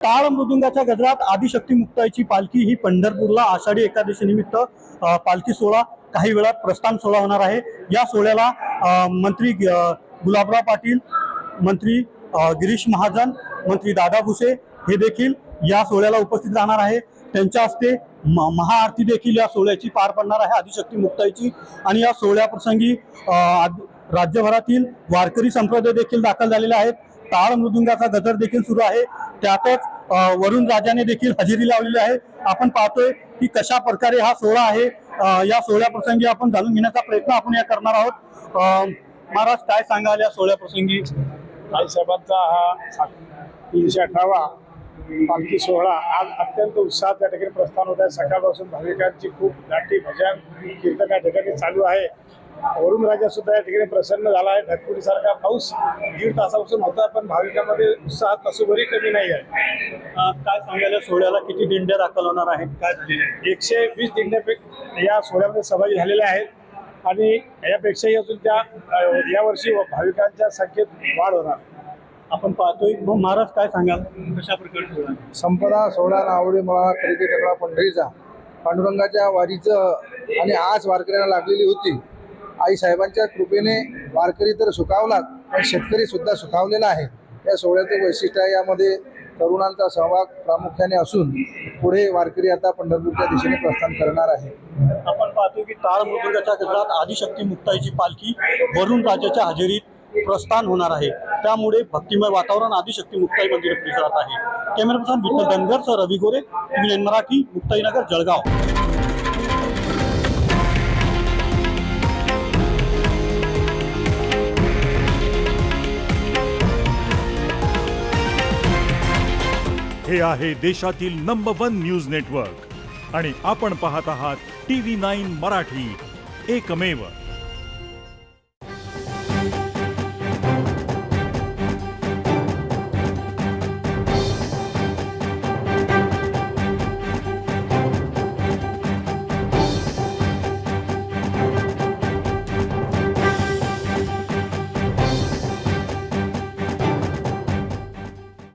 टाळ मृदुंगाच्या गजरात आदिशक्ती मुक्ताईची पालखी ही पंढरपूरला आषाढी एकादशी निमित्त पालखी सोहळा काही वेळात प्रस्थान सोहळा होणार आहे। या सोहळ्याला मंत्री गुलाबराव पाटील, मंत्री गिरीश महाजन, मंत्री दादा भुसे हे देखील या सोहळ्याला उपस्थित राहणार आहे। त्यांच्या हस्ते महाआरती देखील या सोहळ्याची पार पडणार आहे आदिशक्ती मुक्ताईची। आणि या सोहळ्याप्रसंगी राज्यभरातील वारकरी संप्रदाय देखील दाखल झालेले आहेत। टाळ मृदुंगाचा गजर देखील सुरू आहे। त्यातच वरुण राजाने देखील हजेरी लावलेली आहे। आपण पाहतोय की कशा प्रकारे हा सोहळा आहे। या सोहळ्याप्रसंगी आपण जाणून घेण्याचा प्रयत्न आपण या करणार आहोत। महाराज, काय सांगाल या सोहळ्याप्रसंगी? आईसाहेबांचा हा 318वा पालखी सोहळा आज अत्यंत उत्साहात त्या ठिकाणी प्रस्थान होत आहे। सकाळपासून भाविकांची खूप दाटी भजन कीर्तन या ठिकाणी चालू आहे। वरुण राजा सुद्धा या ठिकाणी प्रसन्न झाला आहे। ढगफुटीसारखा पाऊस 1.5 तासापासून होता, पण भाविकांमध्ये उत्साहात नसूबरी कमी नाही आहे। काय सांगायला सोहळ्याला किती दिंड्या दाखल होणार आहेत? काय झालेले आहे? 120 दिंड्यापैकी या सोहळ्यामध्ये सहभागी झालेल्या आहेत आणि यापेक्षाही अजून यावर्षी भाविकांच्या संख्येत वाढ होणार। आपण पाहतोय। महाराज, काय सांगाल कशा प्रकारे सोहळा? संपदा सोहळा आवडी मला खरेदी टकळा पंढरीचा पांडुरंगाच्या वारीचं आणि आज वारकऱ्यांना लागलेली होती। आई साहेबांच्या कृपेने वारकरी तर सुखावलाच, पण शेतकरी सुद्धा सुखावलेला आहे। या सोहळ्याचे वैशिष्ट्य आहे, यामध्ये तरुणांचा सहभाग प्रामुख्याने असून पुढे वारकरी आता पंढरपूरच्या दिशेने प्रस्थान करणार आहे। आपण पाहतो की टाळ मृदुंगाच्या गजरात आदिशक्ती मुक्ताईची पालखी वरुण राजाच्या हजेरीत प्रस्थान होणार आहे। त्यामुळे भक्तिमय वातावरण आदिशक्ती मुक्ताई मंदिर परिसरात आहे। कॅमेरा पर्सन विठ्ठल धनगर सह रवी गोरे, TV9 मराठी, मुक्ताईनगर, जळगाव। हे आहे देशातील नंबर 1 न्यूज नेटवर्क आणि आपण पाहत आहात TV9 मराठी, एकमेव।